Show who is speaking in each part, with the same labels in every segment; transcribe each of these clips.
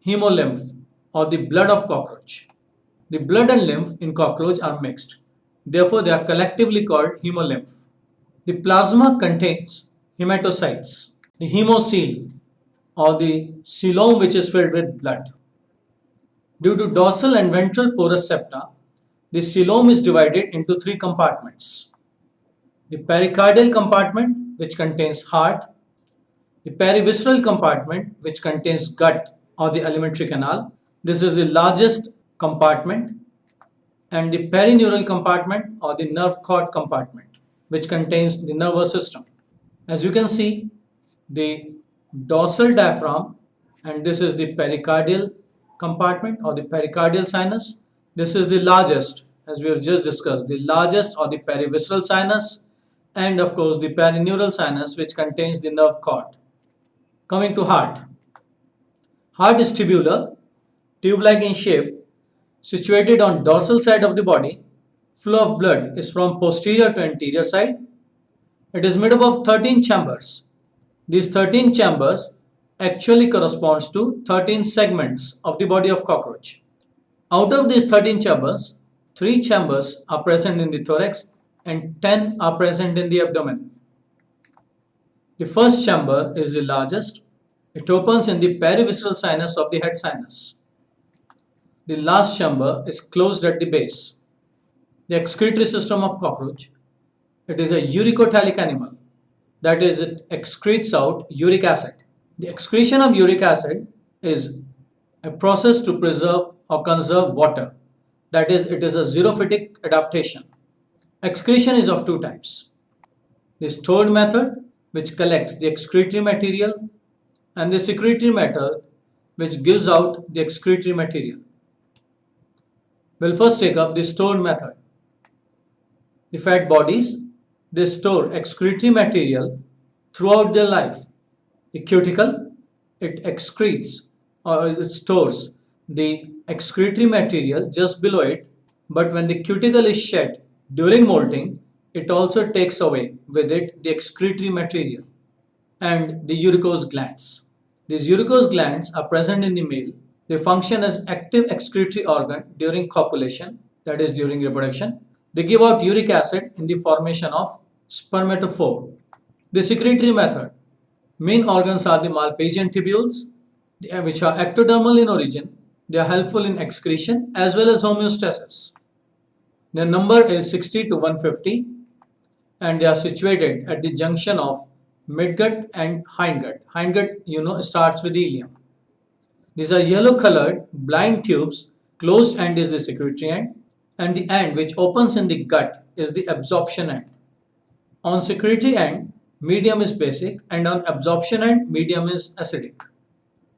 Speaker 1: hemolymph or the blood of cockroach. The blood and lymph in cockroach are mixed. Therefore, they are collectively called hemolymph. The plasma contains hematocytes, the hemocoel or the coelom which is filled with blood. Due to dorsal and ventral porous septa, the coelom is divided into three compartments. The pericardial compartment which contains heart, the perivisceral compartment which contains gut or the alimentary canal. This is the largest compartment, and the perineural compartment or the nerve cord compartment which contains the nervous system. As you can see, the dorsal diaphragm, and this is the pericardial compartment or the pericardial sinus. This is the largest, as we have just discussed, the largest or the perivisceral sinus, and of course the perineural sinus which contains the nerve cord. Coming to heart. Heart is tubular, tube-like in shape, situated on dorsal side of the body. Flow of blood is from posterior to anterior side. It is made up of 13 chambers. These 13 chambers actually corresponds to 13 segments of the body of cockroach. Out of these 13 chambers, 3 chambers are present in the thorax and 10 are present in the abdomen. The first chamber is the largest. It opens in the perivisceral sinus of the head sinus. The last chamber is closed at the base. The excretory system of cockroach. It is a uricothallic animal. That is, it excretes out uric acid. The excretion of uric acid is a process to preserve or conserve water. That is, it is a xerophytic adaptation. Excretion is of two types. The stored method, which collects the excretory material, and the secretory method, which gives out the excretory material. We'll first take up the stored method. The fat bodies, they store excretory material throughout their life. The cuticle, it excretes or it stores the excretory material just below it, but when the cuticle is shed during molting, it also takes away with it the excretory material. And the uricose glands. These uricose glands are present in the male. They function as active excretory organ during copulation, that is during reproduction. They give out uric acid in the formation of spermatophore. The secretory method. Main organs are the Malpighian tubules, which are ectodermal in origin. They are helpful in excretion as well as homeostasis. Their number is 60 to 150 and they are situated at the junction of midgut and hindgut. Hindgut, starts with ileum. These are yellow colored blind tubes. Closed end is the secretory end, and the end which opens in the gut is the absorption end. On secretory end, medium is basic, and on absorption end, medium is acidic.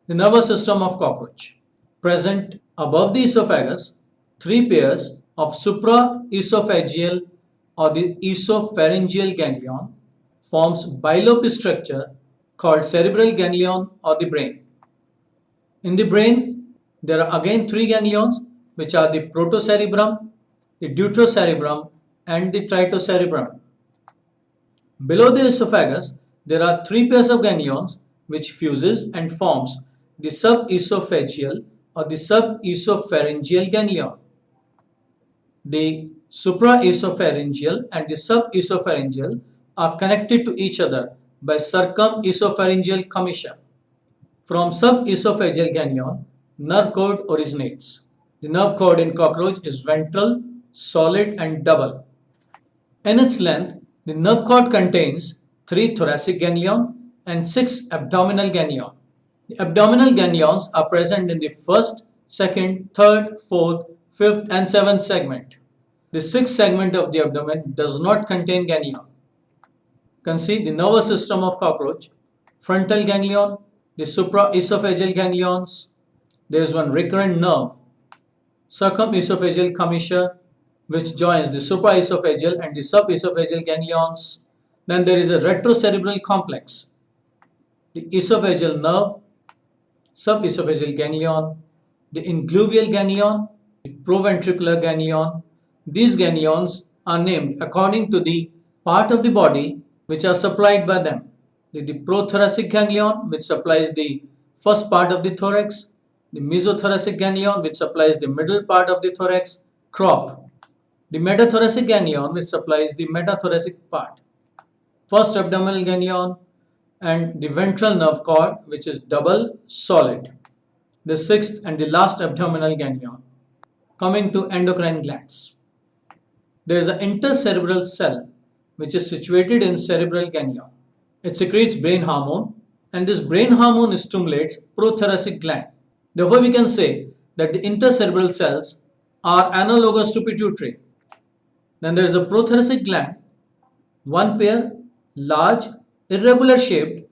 Speaker 1: The nervous system of cockroach. Present above the esophagus, 3 pairs of supraesophageal or the esopharyngeal ganglion forms bilobed structure called cerebral ganglion or the brain. In the brain, there are again 3 ganglions which are the protocerebrum, the deuterocerebrum and the tritocerebrum. Below the esophagus, there are 3 pairs of ganglions which fuses and forms the subesophageal or the subesopharyngeal ganglion. The supraesopharyngeal and the subesopharyngeal are connected to each other by circumesopharyngeal commissure. From subesophageal ganglion, nerve cord originates. The nerve cord in cockroach is ventral, solid and double. In its length, the nerve cord contains 3 thoracic ganglion and 6 abdominal ganglion. The abdominal ganglions are present in the first, second, third, fourth, fifth and seventh segment. The sixth segment of the abdomen does not contain ganglion. You can see the nervous system of cockroach, frontal ganglion, the supraesophageal ganglions. There is one recurrent nerve, circumesophageal commissure, which joins the supraesophageal and the subesophageal ganglions. Then there is a retrocerebral complex, the esophageal nerve, subesophageal ganglion, the ingluvial ganglion, the proventricular ganglion. These ganglions are named according to the part of the body which are supplied by them. The prothoracic ganglion, which supplies the first part of the thorax, the mesothoracic ganglion which supplies the middle part of the thorax, crop, the metathoracic ganglion which supplies the metathoracic part, first abdominal ganglion, and the ventral nerve cord which is double solid, the sixth and the last abdominal ganglion. Coming to endocrine glands, there is an intercerebral cell which is situated in cerebral ganglion. It secretes brain hormone, and this brain hormone stimulates prothoracic gland. Therefore, we can say that the intercerebral cells are analogous to pituitary. Then there is the prothoracic gland, one pair, large, irregular shaped,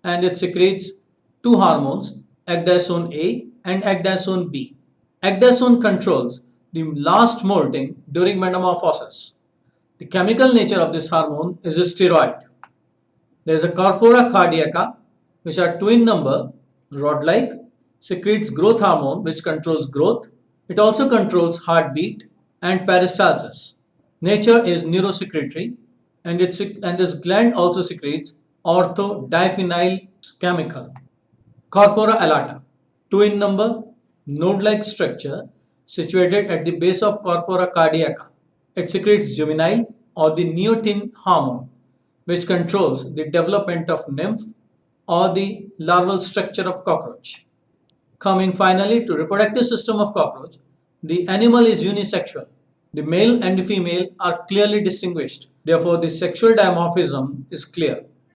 Speaker 1: and it secretes two hormones, ecdysone A and ecdysone B. Ecdysone controls the last molting during metamorphosis. The chemical nature of this hormone is a steroid. There is a corpora cardiaca, which are twin number, rod-like, secretes growth hormone which controls growth. It also controls heartbeat and peristalsis. Nature is neurosecretory, and this gland also secretes orthodiphenyl chemical. Corpora allata, twin number, node-like structure situated at the base of corpora cardiaca. It secretes juvenile or the neotin hormone, which controls the development of nymph or the larval structure of cockroach. Coming finally to reproductive system of cockroach, the animal is unisexual. The male and the female are clearly distinguished. Therefore, the sexual dimorphism is clear.